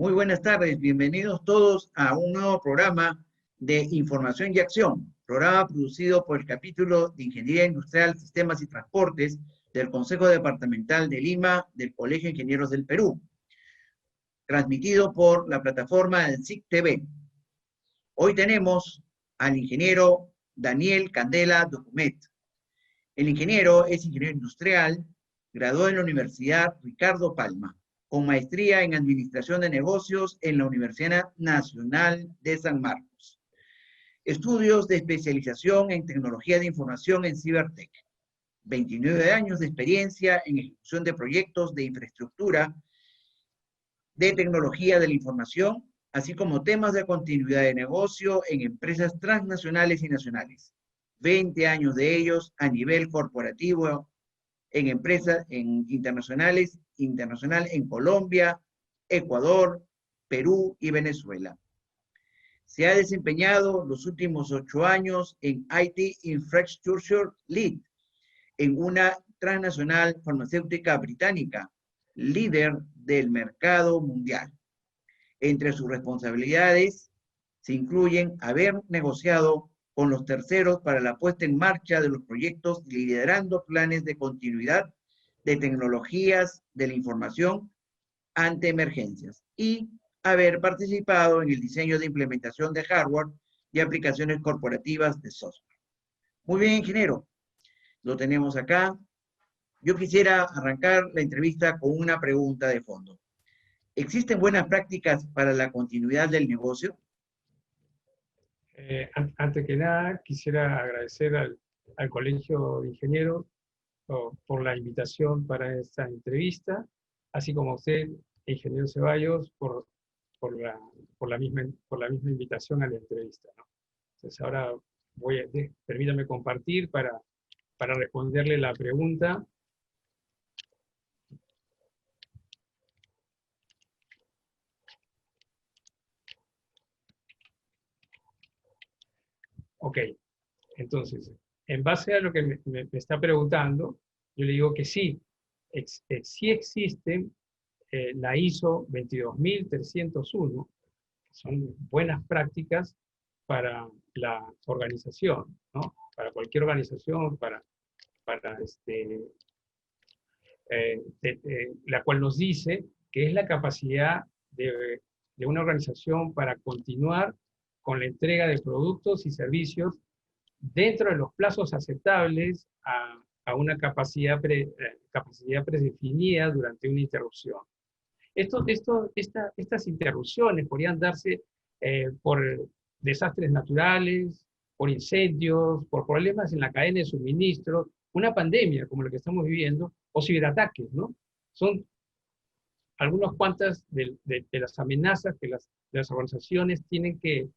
Muy buenas tardes, bienvenidos todos a un nuevo programa de Información y Acción, programa producido por el capítulo de Ingeniería Industrial, Sistemas y Transportes del Consejo Departamental de Lima del Colegio de Ingenieros del Perú, transmitido por la plataforma del SIC TV. Hoy tenemos al ingeniero Daniel Candela Documet. El ingeniero es ingeniero industrial, graduado en la Universidad Ricardo Palma, con maestría en Administración de Negocios en la Universidad Nacional de San Marcos. Estudios de especialización en Tecnología de Información en Cibertech. 29 años de experiencia en ejecución de proyectos de infraestructura de tecnología de la información, así como temas de continuidad de negocio en empresas transnacionales y nacionales. 20 años de ellos a nivel corporativo en empresas internacional en Colombia, Ecuador, Perú y Venezuela. Se ha desempeñado los últimos 8 años en IT Infrastructure Lead, en una transnacional farmacéutica británica, líder del mercado mundial. Entre sus responsabilidades se incluyen haber negociado con los terceros para la puesta en marcha de los proyectos, liderando planes de continuidad de tecnologías de la información ante emergencias y haber participado en el diseño de implementación de hardware y aplicaciones corporativas de software. Muy bien, ingeniero, lo tenemos acá. Yo quisiera arrancar la entrevista con una pregunta de fondo. ¿Existen buenas prácticas para la continuidad del negocio? Antes que nada, quisiera agradecer al Colegio de Ingenieros por la invitación para esta entrevista, así como a usted, ingeniero Ceballos, por la misma invitación a la entrevista, ¿no? Entonces ahora permítame compartir para responderle la pregunta. Ok, entonces, en base a lo que me está preguntando, yo le digo que sí, sí existen la ISO 22301, que son buenas prácticas para la organización, ¿no? Para cualquier organización, la cual nos dice que es la capacidad de una organización para continuar con la entrega de productos y servicios dentro de los plazos aceptables a una capacidad predefinida durante una interrupción. Estas interrupciones podrían darse por desastres naturales, por incendios, por problemas en la cadena de suministro, una pandemia como la que estamos viviendo, o ciberataques, ¿no? Son algunas cuantas de las amenazas que las organizaciones tienen que,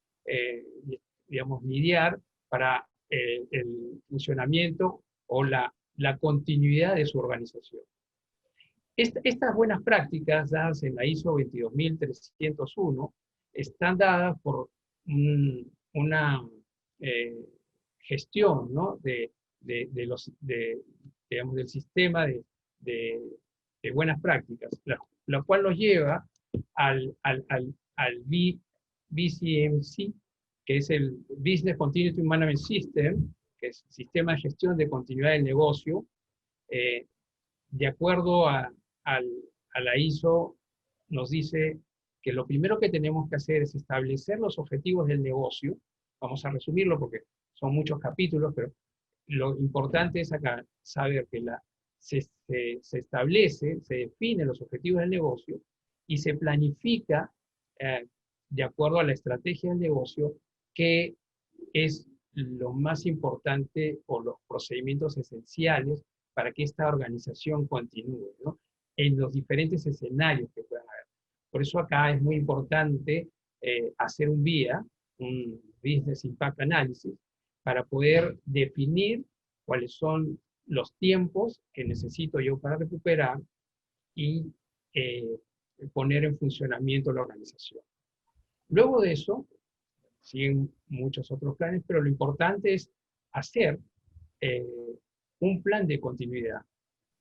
digamos, lidiar para el funcionamiento o la continuidad de su organización. Estas buenas prácticas dadas en la ISO 22301 están dadas por una gestión, ¿no? Digamos, del sistema de buenas prácticas, lo cual nos lleva al BCMC, que es el Business Continuity Management System, que es el sistema de gestión de continuidad del negocio. De acuerdo a la ISO, nos dice que lo primero que tenemos que hacer es establecer los objetivos del negocio. Vamos a resumirlo porque son muchos capítulos, pero lo importante es acá saber que se establece, se define los objetivos del negocio y se planifica de acuerdo a la estrategia del negocio, que es lo más importante o los procedimientos esenciales para que esta organización continúe, ¿no? En los diferentes escenarios que puedan haber. Por eso acá es muy importante hacer un BIA, un Business Impact Analysis, para poder definir cuáles son los tiempos que necesito yo para recuperar y poner en funcionamiento la organización. Luego de eso, siguen muchos otros planes, pero lo importante es hacer un plan de continuidad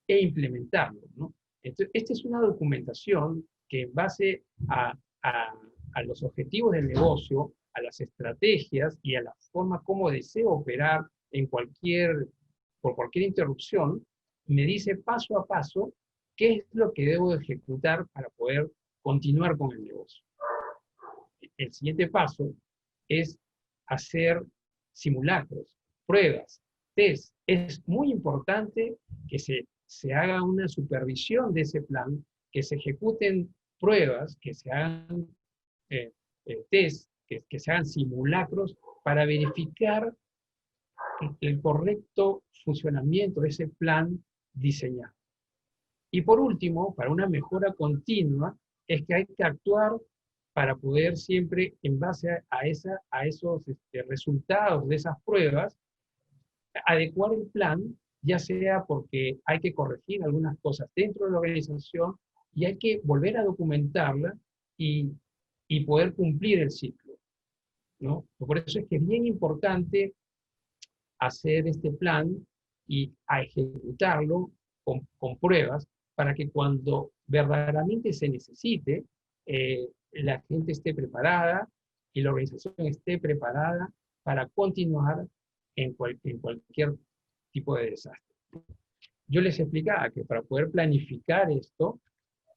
e implementarlo, ¿no? Entonces, esta es una documentación que en base a a los objetivos del negocio, a las estrategias y a la forma como deseo operar por cualquier interrupción, me dice paso a paso qué es lo que debo ejecutar para poder continuar con el negocio. El siguiente paso es hacer simulacros, pruebas, test. Es muy importante que se haga una supervisión de ese plan, que se ejecuten pruebas, que se hagan test, que se hagan simulacros para verificar el correcto funcionamiento de ese plan diseñado. Y por último, para una mejora continua, es que hay que actuar para poder siempre, en base a esos resultados de esas pruebas, adecuar el plan, ya sea porque hay que corregir algunas cosas dentro de la organización y hay que volver a documentarla y poder cumplir el ciclo, ¿no? Por eso es que es bien importante hacer este plan y a ejecutarlo con pruebas para que cuando verdaderamente se necesite, la gente esté preparada y la organización esté preparada para continuar en cualquier tipo de desastre. Yo les explicaba que para poder planificar esto,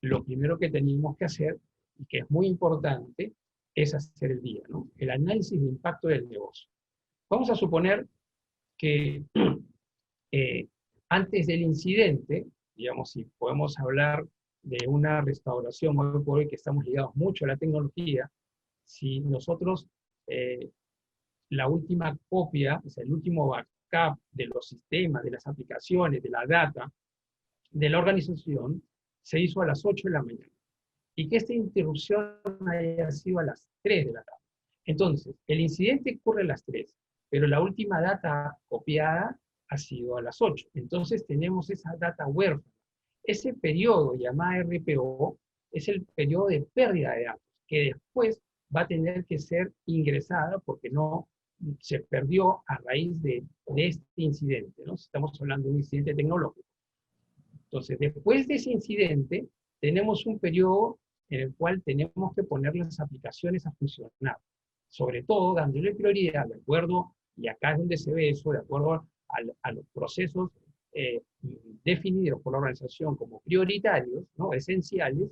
lo primero que teníamos que hacer, y que es muy importante, es hacer el día, ¿no? El análisis de impacto del negocio. Vamos a suponer que antes del incidente, digamos, si podemos hablar de una restauración, hoy por hoy que estamos ligados mucho a la tecnología, si nosotros, la última copia, o sea, el último backup de los sistemas, de las aplicaciones, de la data, de la organización, se hizo a las 8 de la mañana. Y que esta interrupción haya sido a las 3 de la tarde. Entonces, el incidente ocurre a las 3, pero la última data copiada ha sido a las 8. Entonces tenemos esa data huérfana. Ese periodo llamado RPO es el periodo de pérdida de datos, que después va a tener que ser ingresada porque no se perdió a raíz de este incidente, ¿no? Estamos hablando de un incidente tecnológico. Entonces, después de ese incidente, tenemos un periodo en el cual tenemos que poner las aplicaciones a funcionar, sobre todo dándole prioridad de acuerdo, y acá es donde se ve eso, de acuerdo a los procesos definidos por la organización como prioritarios, ¿no? Esenciales.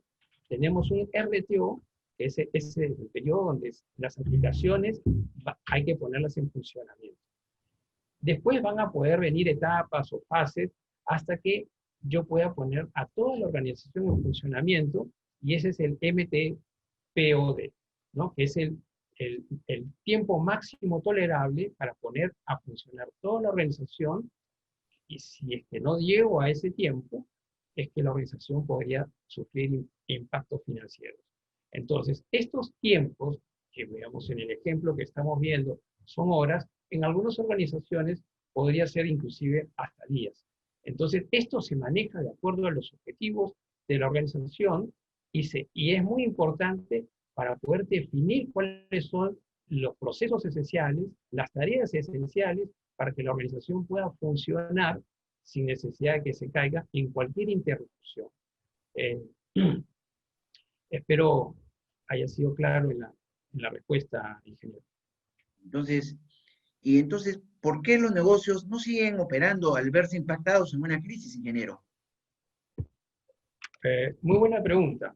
Tenemos un RTO, que es el periodo donde las aplicaciones hay que ponerlas en funcionamiento. Después van a poder venir etapas o fases hasta que yo pueda poner a toda la organización en funcionamiento, y ese es el MTPOD, ¿no? Que es el tiempo máximo tolerable para poner a funcionar toda la organización, y si es que no llego a ese tiempo, es que la organización podría sufrir impactos financieros. Entonces, estos tiempos, que veamos en el ejemplo que estamos viendo, son horas, en algunas organizaciones podría ser inclusive hasta días. Entonces, esto se maneja de acuerdo a los objetivos de la organización y es muy importante para poder definir cuáles son los procesos esenciales, las tareas esenciales para que la organización pueda funcionar sin necesidad de que se caiga en cualquier interrupción. Espero haya sido claro en la respuesta, ingeniero. Entonces, ¿por qué los negocios no siguen operando al verse impactados en una crisis, ingeniero? Muy buena pregunta.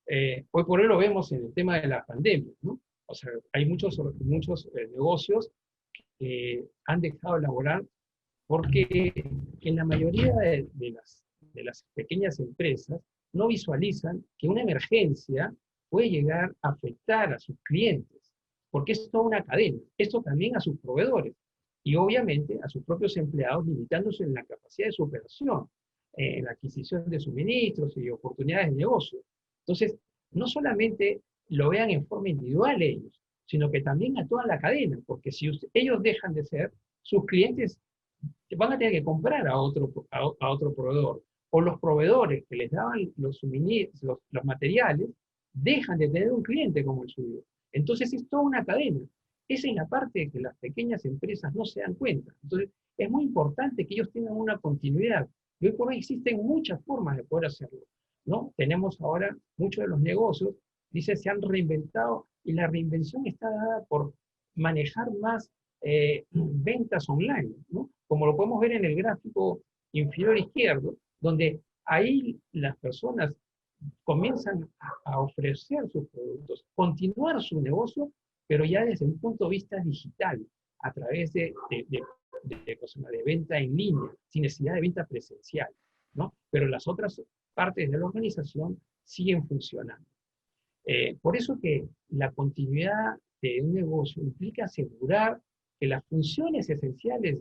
Hoy por hoy lo vemos en el tema de la pandemia, ¿no? O sea, hay muchos negocios que han dejado de laborar porque en la mayoría de las pequeñas empresas no visualizan que una emergencia puede llegar a afectar a sus clientes, porque es toda una cadena. Esto también a sus proveedores y obviamente a sus propios empleados, limitándose en la capacidad de su operación, en la adquisición de suministros y oportunidades de negocio. Entonces, no solamente lo vean en forma individual ellos, sino que también a toda la cadena, porque si ellos dejan de ser, sus clientes van a tener que comprar a otro proveedor, o los proveedores que les daban los suministros, los materiales, dejan de tener un cliente como el suyo. Entonces es toda una cadena. Esa es la parte que las pequeñas empresas no se dan cuenta. Entonces es muy importante que ellos tengan una continuidad. Y hoy por hoy existen muchas formas de poder hacerlo, ¿no? Tenemos ahora muchos de los negocios dice, se han reinventado y la reinvención está dada por manejar más ventas online, ¿no? Como lo podemos ver en el gráfico inferior izquierdo, donde ahí las personas comienzan a ofrecer sus productos, continuar su negocio, pero ya desde un punto de vista digital, a través de venta en línea, sin necesidad de venta presencial, ¿no? Pero las otras partes de la organización siguen funcionando. Por eso que la continuidad de un negocio implica asegurar que las funciones esenciales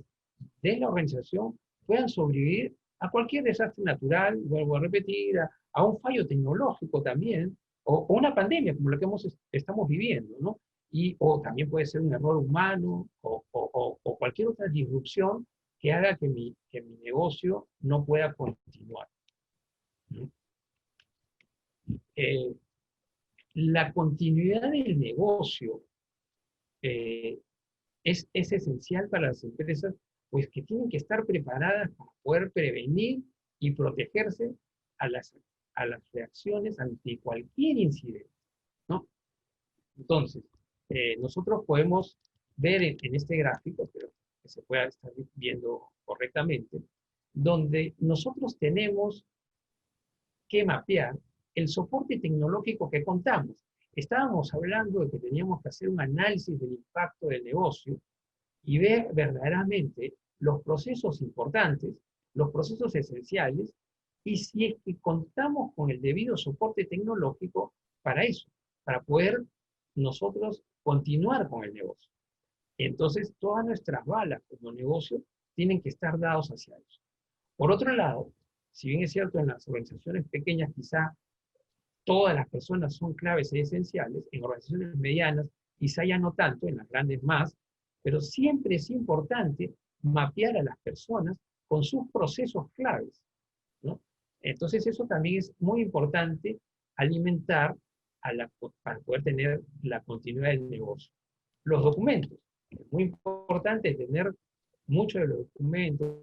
de la organización puedan sobrevivir a cualquier desastre natural, vuelvo a repetir, a un fallo tecnológico también, o una pandemia como la que estamos viviendo, ¿no? O también puede ser un error humano, o cualquier otra disrupción que haga que mi negocio no pueda continuar, ¿no? La continuidad del negocio es esencial para las empresas, pues que tienen que estar preparadas para poder prevenir y protegerse a las reacciones ante cualquier incidente, ¿no? Entonces, nosotros podemos ver en este gráfico, pero que se pueda estar viendo correctamente, donde nosotros tenemos que mapear el soporte tecnológico que contamos. Estábamos hablando de que teníamos que hacer un análisis del impacto del negocio y ver verdaderamente los procesos importantes, los procesos esenciales, y si es que contamos con el debido soporte tecnológico para eso, para poder nosotros continuar con el negocio. Entonces, todas nuestras balas como negocio tienen que estar dados hacia eso. Por otro lado, si bien es cierto, en las organizaciones pequeñas quizá todas las personas son claves y esenciales, en organizaciones medianas quizá ya no tanto, en las grandes más, pero siempre es importante mapear a las personas con sus procesos claves, ¿no? Entonces eso también es muy importante alimentar para poder tener la continuidad del negocio. Los documentos. Es muy importante tener muchos de los documentos,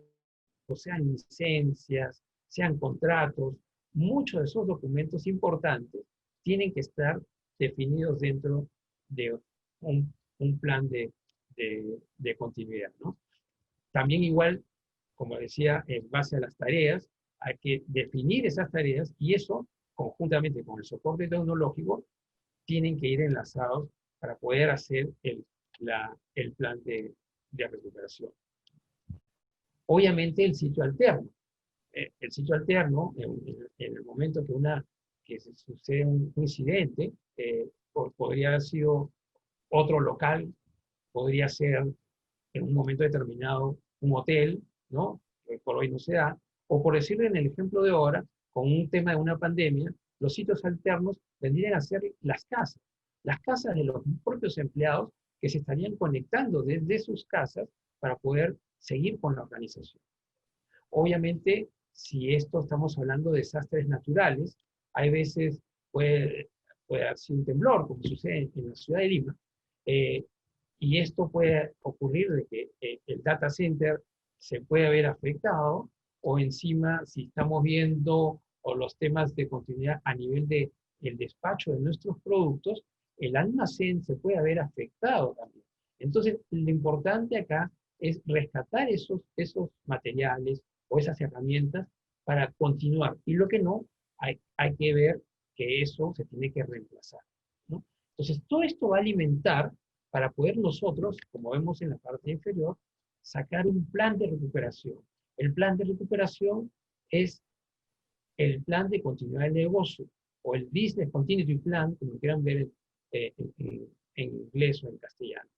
sean licencias, sean contratos, muchos de esos documentos importantes tienen que estar definidos dentro de un plan de continuidad, ¿no? También igual, como decía, en base a las tareas, hay que definir esas tareas y eso, conjuntamente con el soporte tecnológico, tienen que ir enlazados para poder hacer el plan de recuperación. Obviamente el sitio alterno. El sitio alterno, en el momento que se sucede un incidente, podría haber sido otro local, podría ser en un momento determinado un hotel, ¿no? Que por hoy no se da, o por decirlo en el ejemplo de ahora, con un tema de una pandemia, los sitios alternos vendrían a ser las casas de los propios empleados que se estarían conectando desde sus casas para poder seguir con la organización. Obviamente, si esto estamos hablando de desastres naturales, hay veces puede haber sido un temblor, como sucede en la ciudad de Lima, y esto puede ocurrir de que el data center se puede haber afectado, o encima, si estamos viendo o los temas de continuidad a nivel del despacho de nuestros productos, el almacén se puede haber afectado también. Entonces, lo importante acá es rescatar esos materiales o esas herramientas para continuar. Y lo que no, hay que ver que eso se tiene que reemplazar, ¿no? Entonces, todo esto va a alimentar para poder nosotros, como vemos en la parte inferior, sacar un plan de recuperación. El plan de recuperación es el plan de continuidad del negocio, o el Business Continuity Plan, como quieran ver en inglés o en castellano.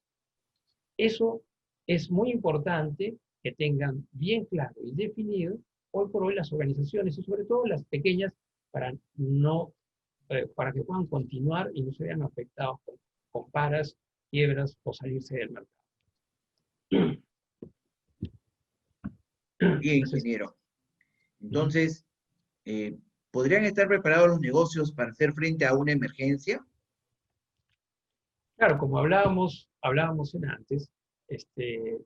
Eso es muy importante que tengan bien claro y definido hoy por hoy las organizaciones, y sobre todo las pequeñas, para que puedan continuar y no se vean afectados con paras, quiebras o salirse del mercado. Bien, ingeniero. Entonces, ¿podrían estar preparados los negocios para hacer frente a una emergencia? Claro, como hablábamos antes,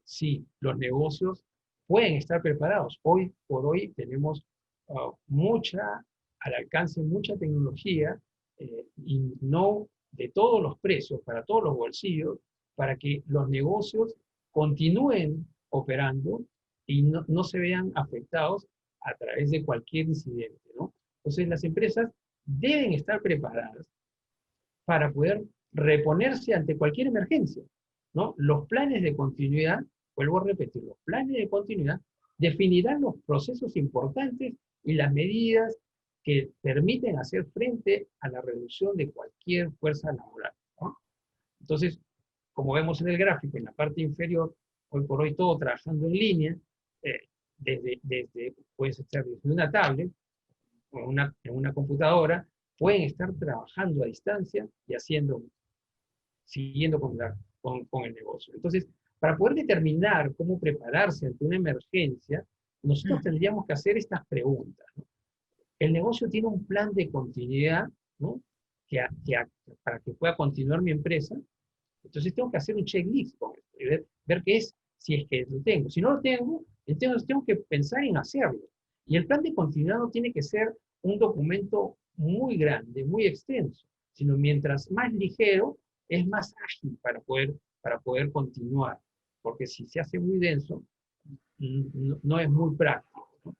sí, los negocios pueden estar preparados. Hoy por hoy tenemos al alcance mucha tecnología y no de todos los precios, para todos los bolsillos, para que los negocios continúen operando y no se vean afectados a través de cualquier incidente, ¿no? Entonces las empresas deben estar preparadas para poder reponerse ante cualquier emergencia, ¿no? Los planes de continuidad, vuelvo a repetir, los planes de continuidad definirán los procesos importantes y las medidas que permiten hacer frente a la reducción de cualquier fuerza laboral, ¿no? Entonces, como vemos en el gráfico, en la parte inferior, hoy por hoy todo trabajando en línea, puede ser desde una tablet o en una computadora, pueden estar trabajando a distancia y siguiendo con el negocio. Entonces, para poder determinar cómo prepararse ante una emergencia, nosotros tendríamos que hacer estas preguntas, ¿no? El negocio tiene un plan de continuidad, ¿no? Para que pueda continuar mi empresa. Entonces tengo que hacer un checklist con esto y ver qué es, si es que lo tengo. Si no lo tengo, entonces tengo que pensar en hacerlo. Y el plan de continuidad no tiene que ser un documento muy grande, muy extenso, sino mientras más ligero, es más ágil para poder continuar. Porque si se hace muy denso, no es muy práctico, ¿no?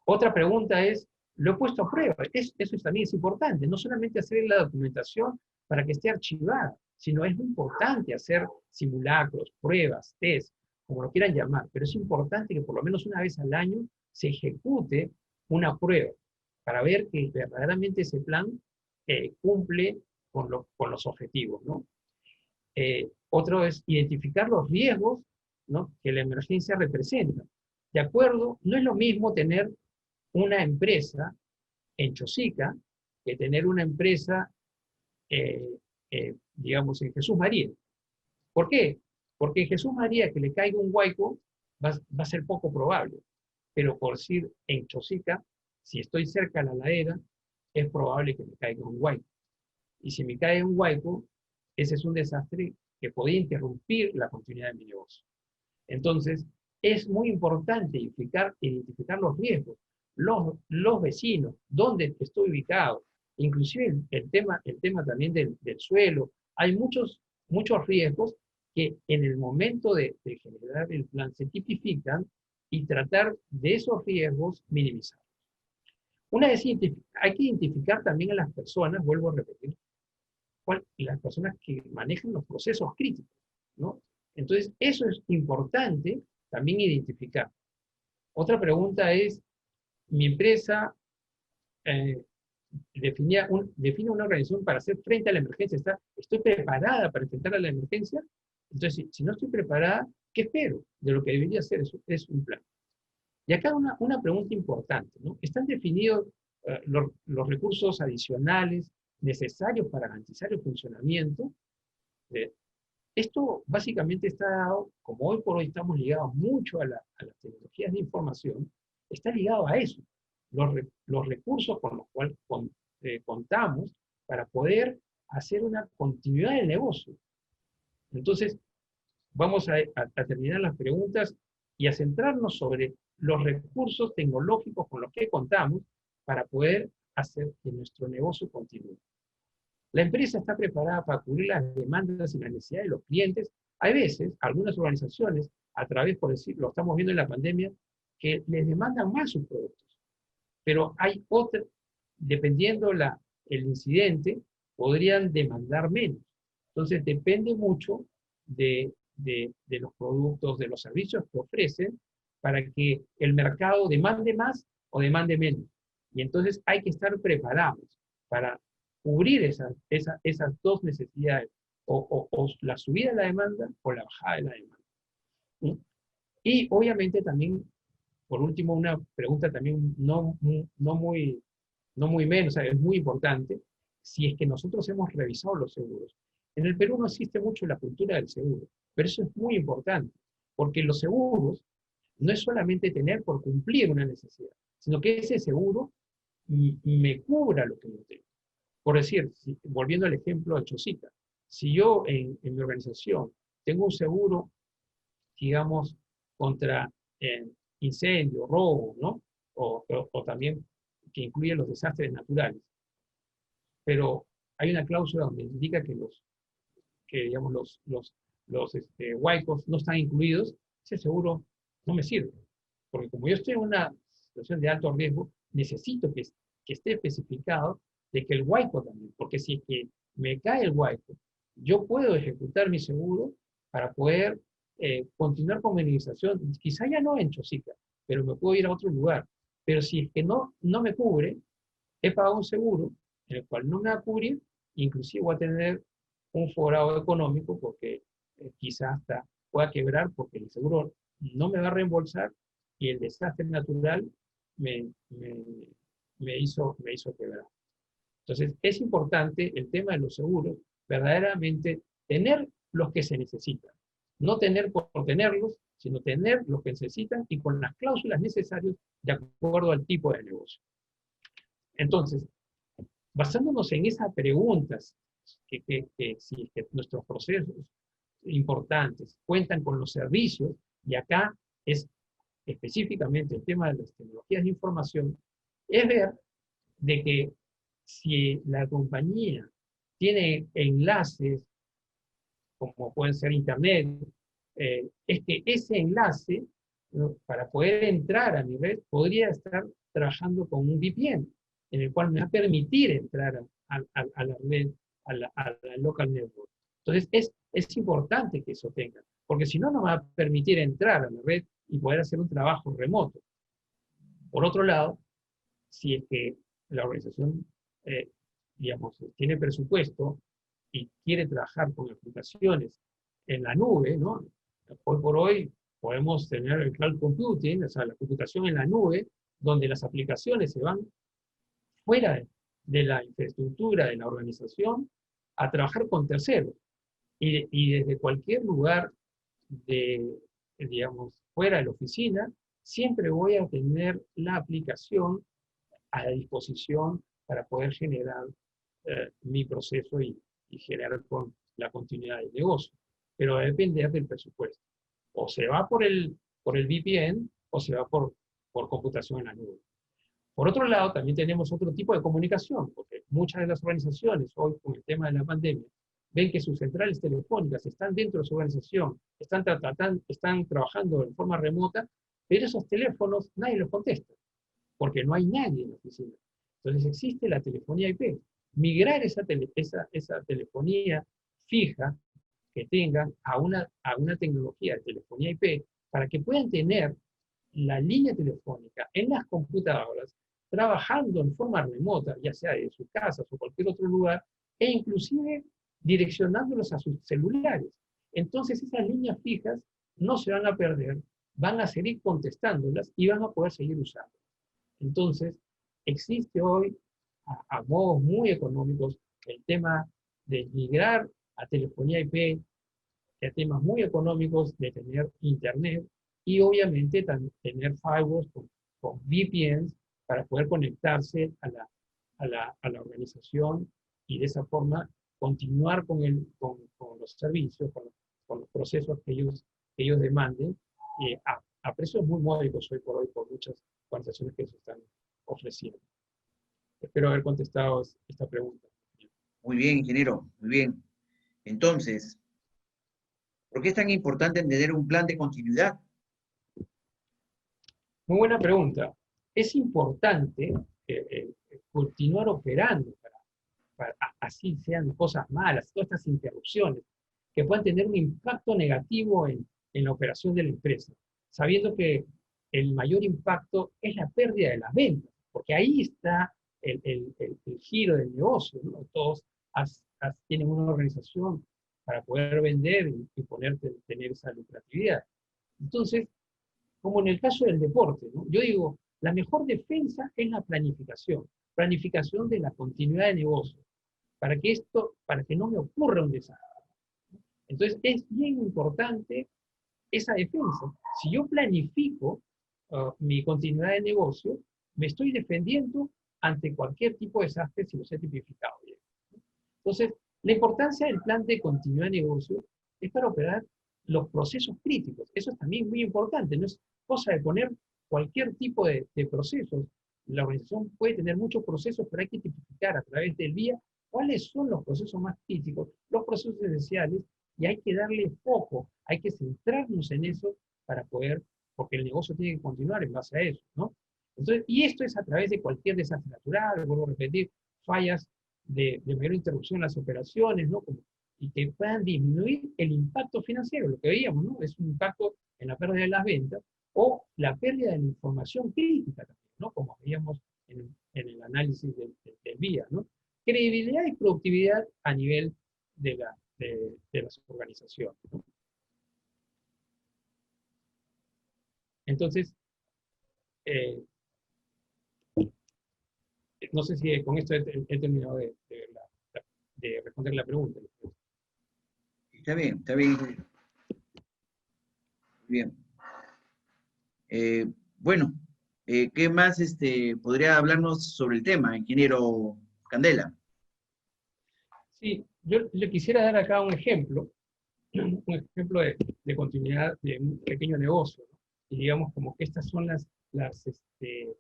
Otra pregunta es, lo he puesto a prueba. Eso también es importante. No solamente hacer la documentación para que esté archivada, sino es muy importante hacer simulacros, pruebas, test, como lo quieran llamar. Pero es importante que por lo menos una vez al año se ejecute una prueba para ver que verdaderamente ese plan cumple con los objetivos, ¿no? Otro es identificar los riesgos, ¿no?, que la emergencia representa. De acuerdo, no es lo mismo tener una empresa en Chosica que tener una empresa, digamos, en Jesús María. ¿Por qué? Porque en Jesús María que le caiga un huaico va a ser poco probable. Pero por decir, en Chosica, si estoy cerca de la ladera, es probable que me caiga un huaico. Y si me cae un huaico, ese es un desastre que podría interrumpir la continuidad de mi negocio. Entonces, es muy importante identificar los riesgos, los vecinos, dónde estoy ubicado, inclusive el tema también del suelo. Hay muchos riesgos que en el momento de generar el plan se tipifican y tratar de esos riesgos minimizar. Una vez hay que identificar también a las personas, vuelvo a repetir, las personas que manejan los procesos críticos, ¿no? Entonces, eso es importante también identificar. Otra pregunta es, mi empresa define una organización para hacer frente a la emergencia. ¿Estoy preparada para enfrentar a la emergencia? Entonces, si no estoy preparada, ¿qué espero de lo que debería hacer? Es un plan. Y acá una pregunta importante, ¿no? ¿Están definidos los recursos adicionales necesarios para garantizar el funcionamiento? Esto básicamente está dado, como hoy por hoy estamos ligados mucho a las tecnologías de información, está ligado a eso, los recursos con los cuales contamos para poder hacer una continuidad del negocio. Entonces, vamos a terminar las preguntas y a centrarnos sobre los recursos tecnológicos con los que contamos para poder hacer que nuestro negocio continúe. La empresa está preparada para cubrir las demandas y las necesidades de los clientes. Hay veces, algunas organizaciones, a través, por decir, lo estamos viendo en la pandemia, que les demandan más sus productos. Pero hay otras, dependiendo el incidente, podrían demandar menos. Entonces, depende mucho de los productos, de los servicios que ofrecen, para que el mercado demande más o demande menos. Y entonces hay que estar preparados para cubrir esas dos necesidades, o la subida de la demanda o la bajada de la demanda. ¿Sí? Y obviamente también, por último, una pregunta también no muy menos, o sea, es muy importante, si es que nosotros hemos revisado los seguros. En el Perú no existe mucho la cultura del seguro, pero eso es muy importante, porque los seguros no es solamente tener por cumplir una necesidad, sino que ese seguro me cubra lo que yo tengo. Por decir, volviendo al ejemplo de Chosica, si yo en mi organización tengo un seguro, digamos, contra incendio, robo, ¿no? O también que incluye los desastres naturales, pero hay una cláusula donde indica que digamos, los huaicos no están incluidos, ese seguro no me sirve. Porque como yo estoy en una situación de alto riesgo, necesito que esté especificado de que el huaico también, porque si es que me cae el huaico, yo puedo ejecutar mi seguro para poder continuar con mi indemnización, quizá ya no en Chosica, pero me puedo ir a otro lugar. Pero si es que no me cubre, he pagado un seguro en el cual no me va a cubrir, inclusive voy a tener un forado económico porque quizás hasta pueda quebrar porque el seguro no me va a reembolsar y el desastre natural me, me, me hizo quebrar. Entonces, es importante el tema de los seguros, verdaderamente tener los que se necesitan. No tener por tenerlos, sino tener los que necesitan y con las cláusulas necesarias de acuerdo al tipo de negocio. Entonces, basándonos en esas preguntas, si que nuestros procesos importantes cuentan con los servicios, y acá es específicamente el tema de las tecnologías de información, es ver de que si la compañía tiene enlaces, como pueden ser internet, es que ese enlace, ¿no?, para poder entrar a mi red, podría estar trabajando con un VPN, en el cual me va a permitir entrar a la red, a la local network. Entonces, es importante que eso tenga, porque si no, no me va a permitir entrar a la red y poder hacer un trabajo remoto. Por otro lado, si es que la organización, digamos, tiene presupuesto y quiere trabajar con aplicaciones en la nube, ¿no? Hoy por hoy podemos tener el cloud computing, o sea, la computación en la nube, donde las aplicaciones se van fuera de la infraestructura de la organización a trabajar con terceros. Y desde cualquier lugar digamos, fuera de la oficina, siempre voy a tener la aplicación a la disposición para poder generar mi proceso y generar con la continuidad del negocio. Pero va a depender del presupuesto. O se va por el VPN o se va por computación en la nube. Por otro lado, también tenemos otro tipo de comunicación, porque muchas de las organizaciones hoy con el tema de la pandemia ven que sus centrales telefónicas están dentro de su organización, están trabajando de forma remota, pero esos teléfonos nadie los contesta, porque no hay nadie en la oficina. Entonces existe la telefonía IP. Migrar esa telefonía fija que tengan a una tecnología de telefonía IP para que puedan tener la línea telefónica en las computadoras, trabajando en forma remota, ya sea de sus casas o cualquier otro lugar, e inclusive direccionándolos a sus celulares. Entonces esas líneas fijas no se van a perder, van a seguir contestándolas y van a poder seguir usando. Entonces, existe hoy, a modos muy económicos, el tema de migrar a telefonía IP, a temas muy económicos de tener internet y obviamente tener firewalls con VPNs para poder conectarse a la organización y de esa forma continuar con los servicios, con los procesos que ellos demanden a precios muy módicos hoy por muchas organizaciones que se están ofreciendo. Espero haber contestado esta pregunta. Muy bien, ingeniero, muy bien. Entonces, ¿por qué es tan importante tener un plan de continuidad? Muy buena pregunta. Es importante continuar operando para así sean cosas malas, todas estas interrupciones que puedan tener un impacto negativo en la operación de la empresa, sabiendo que el mayor impacto es la pérdida de las ventas, porque ahí está el giro del negocio, ¿no? Todos tienen una organización para poder vender y tener esa lucratividad. Entonces, como en el caso del deporte, ¿no? Yo digo, la mejor defensa es la planificación de la continuidad de negocio, para que no me ocurra un desastre. Entonces, es bien importante esa defensa. Si yo planifico mi continuidad de negocio, me estoy defendiendo ante cualquier tipo de desastre si lo he tipificado bien. Entonces, la importancia del plan de continuidad de negocio es para operar los procesos críticos. Eso es también muy importante. No es cosa de poner cualquier tipo de procesos. La organización puede tener muchos procesos, pero hay que tipificar a través del BIA cuáles son los procesos más críticos, los procesos esenciales, y hay que darle foco, hay que centrarnos en eso para poder, porque el negocio tiene que continuar en base a eso, ¿no? Entonces, y esto es a través de cualquier desastre natural, vuelvo a repetir, fallas de mayor interrupción en las operaciones, ¿no? Y que puedan disminuir el impacto financiero, lo que veíamos, ¿no? Es un impacto en la pérdida de las ventas o la pérdida de la información crítica también, ¿no? Como veíamos en el análisis del BIA, ¿no? Credibilidad y productividad a nivel de las organizaciones, ¿no? Entonces, eh, no sé si con esto he terminado de responder la pregunta. Está bien, está bien. Bien. Bueno, ¿qué más podría hablarnos sobre el tema, ingeniero Candela? Sí, yo le quisiera dar acá un ejemplo de continuidad de un pequeño negocio, ¿no? Y digamos como que estas son las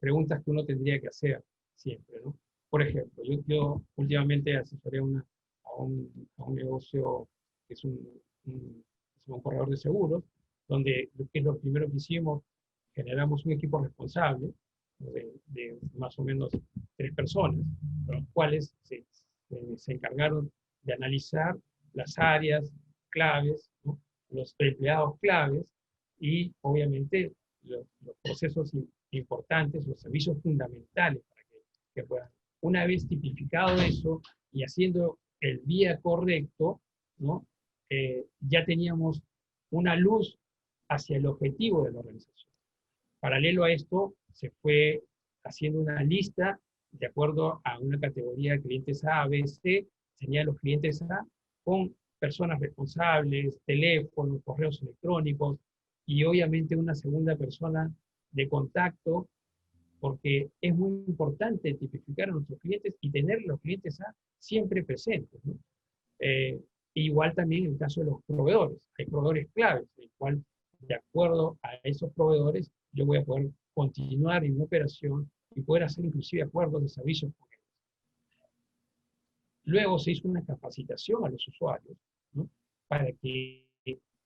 preguntas que uno tendría que hacer siempre, ¿no? Por ejemplo, yo últimamente asesoré a un negocio que es un corredor de seguros, donde que es lo primero que hicimos, generamos un equipo responsable de más o menos 3 personas, los cuales se encargaron de analizar las áreas claves, ¿no? Los empleados claves y obviamente los procesos importantes, los servicios fundamentales para que puedan. Una vez tipificado eso y haciendo el vía correcto, ¿no? Ya teníamos una luz hacia el objetivo de la organización. Paralelo a esto, se fue haciendo una lista de acuerdo a una categoría de clientes A, B, C, tenía los clientes A con personas responsables, teléfonos, correos electrónicos y obviamente una segunda persona de contacto, porque es muy importante tipificar a nuestros clientes y tener los clientes A siempre presentes, ¿no? Igual también en el caso de los proveedores. Hay proveedores claves, en el cual, de acuerdo a esos proveedores, yo voy a poder continuar en mi operación y poder hacer inclusive acuerdos de servicios con ellos. Luego se hizo una capacitación a los usuarios, ¿no? Para que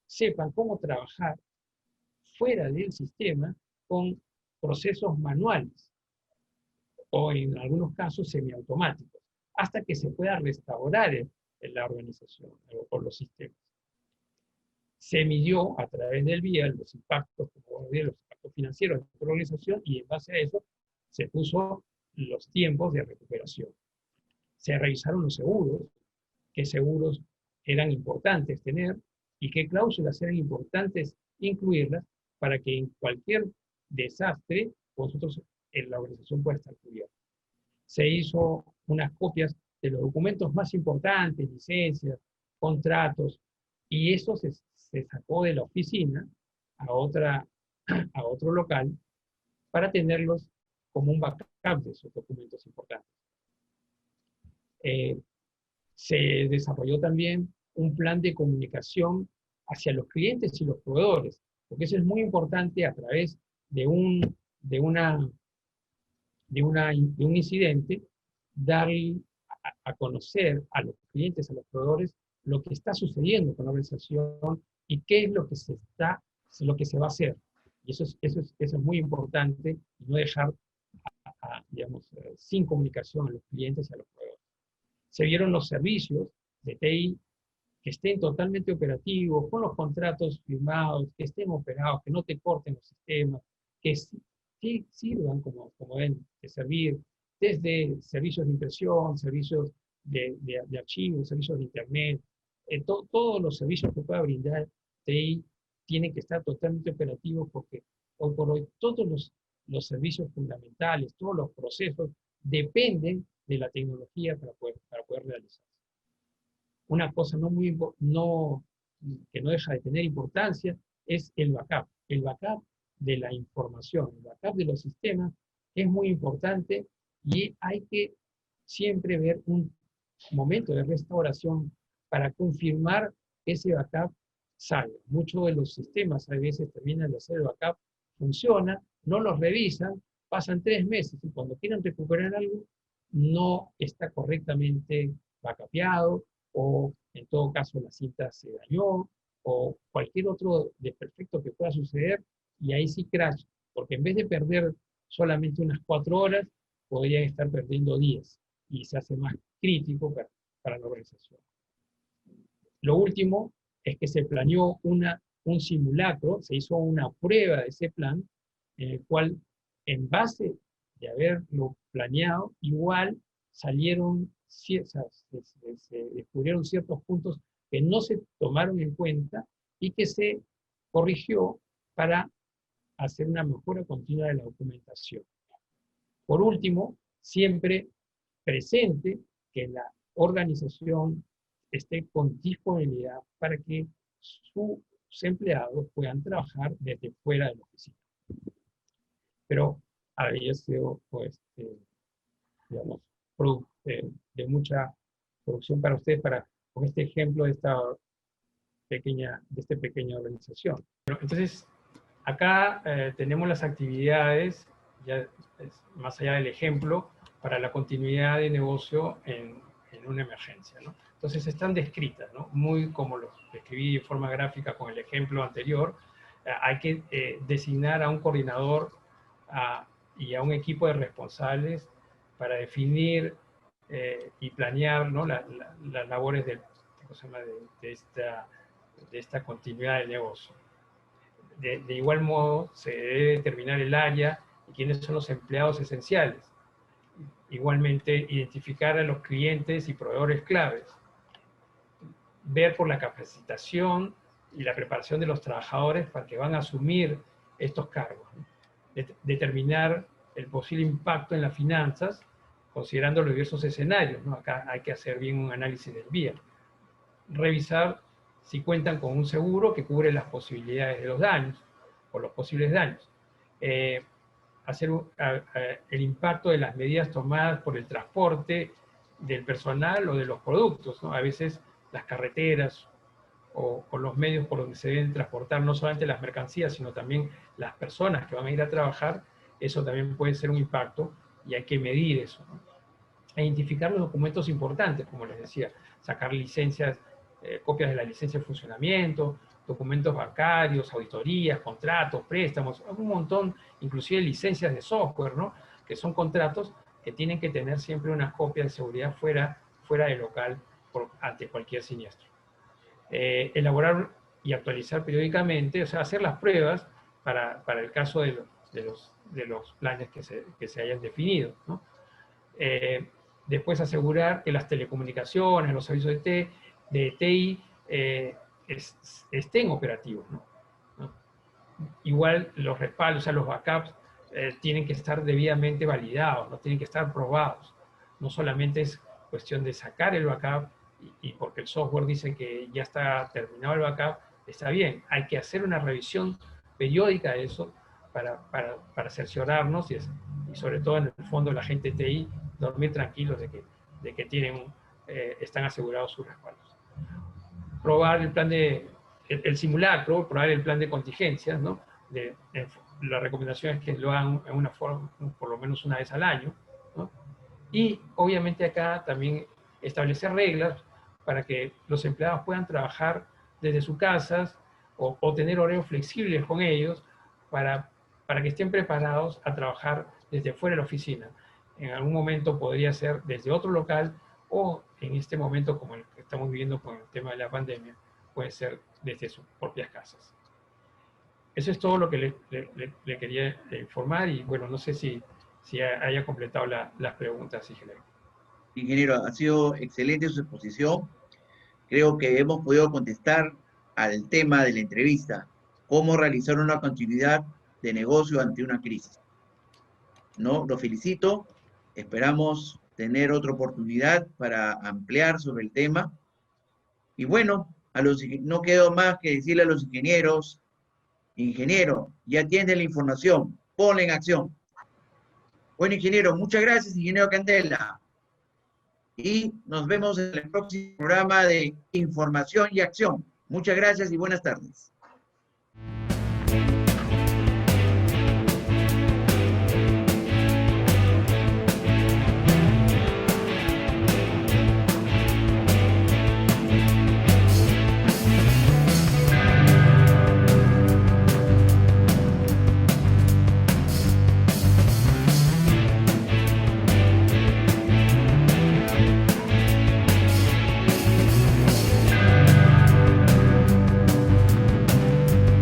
sepan cómo trabajar fuera del sistema con procesos manuales o en algunos casos semiautomáticos, hasta que se pueda restaurar en la organización o los sistemas. Se midió a través del BIA los impactos, como los impactos financieros de la organización y en base a eso se puso los tiempos de recuperación. Se revisaron los seguros, qué seguros eran importantes tener y qué cláusulas eran importantes incluirlas para que en cualquier desastre nosotros en la organización pueda estar cubierta. Se hizo unas copias de los documentos más importantes, licencias, contratos, y eso se sacó de la oficina a otro local para tenerlos como un backup de esos documentos importantes. Se desarrolló también un plan de comunicación hacia los clientes y los proveedores, porque eso es muy importante a través de un incidente, dar a conocer a los clientes, a los proveedores, lo que está sucediendo con la organización y qué es lo que se va a hacer. Y eso es muy importante, no dejar, digamos, sin comunicación a los clientes y a los proveedores. Se vieron los servicios de TI que estén totalmente operativos, con los contratos firmados, que estén operados, que no te corten los sistemas, que sirvan como deben de servir, desde servicios de impresión, servicios de archivos, servicios de internet, todos los servicios que pueda brindar TI tienen que estar totalmente operativos porque hoy por hoy todos los servicios fundamentales, todos los procesos dependen de la tecnología para poder realizarse. Una cosa que no deja de tener importancia es el backup. El backup de la información, el backup de los sistemas es muy importante y hay que siempre ver un momento de restauración para confirmar que ese backup salga. Muchos de los sistemas a veces terminan de hacer el backup, funciona, no los revisan, pasan 3 meses y cuando quieren recuperar algo, no está correctamente capeado, o en todo caso la cinta se dañó, o cualquier otro desperfecto que pueda suceder, y ahí sí crash, porque en vez de perder solamente unas 4 horas, podrían estar perdiendo 10, y se hace más crítico para la organización. Lo último es que se planeó un simulacro, se hizo una prueba de ese plan, en el cual, en base de haberlo planeado, igual salieron, se descubrieron ciertos puntos que no se tomaron en cuenta y que se corrigió para hacer una mejora continua de la documentación. Por último, siempre presente que la organización esté con disponibilidad para que sus empleados puedan trabajar desde fuera de la oficina. Pero había sido, pues, digamos, de mucha producción para ustedes, con este ejemplo de esta pequeña organización. Bueno, entonces, acá tenemos las actividades, ya más allá del ejemplo, para la continuidad de negocio en una emergencia, ¿no? Entonces están descritas, ¿no? Muy como lo describí de forma gráfica con el ejemplo anterior. Hay que designar a un coordinador y a un equipo de responsables para definir y planear, ¿no? las labores de esta continuidad del negocio. De igual modo, se debe determinar el área y quiénes son los empleados esenciales. Igualmente, identificar a los clientes y proveedores claves. Ver por la capacitación y la preparación de los trabajadores para que van a asumir estos cargos. Determinar el posible impacto en las finanzas, considerando los diversos escenarios, ¿no? Acá hay que hacer bien un análisis del BIA. Revisar si cuentan con un seguro que cubre las posibilidades de los daños o los posibles daños. Hacer el impacto de las medidas tomadas por el transporte del personal o de los productos, ¿no? A veces las carreteras o los medios por donde se deben transportar no solamente las mercancías, sino también las personas que van a ir a trabajar, eso también puede ser un impacto y hay que medir eso, ¿no? Identificar los documentos importantes, como les decía, sacar licencias, copias de la licencia de funcionamiento, documentos bancarios, auditorías, contratos, préstamos, un montón, inclusive licencias de software, ¿no? Que son contratos que tienen que tener siempre una copia de seguridad fuera del local ante cualquier siniestro. Elaborar y actualizar periódicamente, o sea, hacer las pruebas para el caso de los planes que se hayan definido, ¿no? Después asegurar que las telecomunicaciones, los servicios de TI estén operativos, ¿no? Igual los respaldos, o sea, los backups tienen que estar debidamente validados, no tienen que estar probados. No solamente es cuestión de sacar el backup y porque el software dice que ya está terminado el backup, está bien. Hay que hacer una revisión periódica de eso para cerciorarnos y sobre todo en el fondo la gente de TI dormir tranquilos de que están asegurados sus respaldos. Probar el plan el simulacro, probar el plan de contingencias, ¿no? La recomendación es que lo hagan en una forma, por lo menos una vez al año, ¿no? Y obviamente acá también establecer reglas para que los empleados puedan trabajar desde sus casas o tener horarios flexibles con ellos para que estén preparados a trabajar desde fuera de la oficina. En algún momento podría ser desde otro local o en este momento como el que estamos viviendo con el tema de la pandemia, puede ser desde sus propias casas. Eso es todo lo que le quería informar y bueno, no sé si haya completado las preguntas, ingeniero. Ingeniero, ha sido excelente su exposición. Creo que hemos podido contestar al tema de la entrevista, cómo realizar una continuidad de negocio ante una crisis. ¿No? Lo felicito, esperamos tener otra oportunidad para ampliar sobre el tema. Y bueno, no quedó más que decirle a los ingenieros, ingeniero, ya tienes la información, ponla en acción. Bueno, ingeniero, muchas gracias, ingeniero Candela. Y nos vemos en el próximo programa de Información y Acción. Muchas gracias y buenas tardes.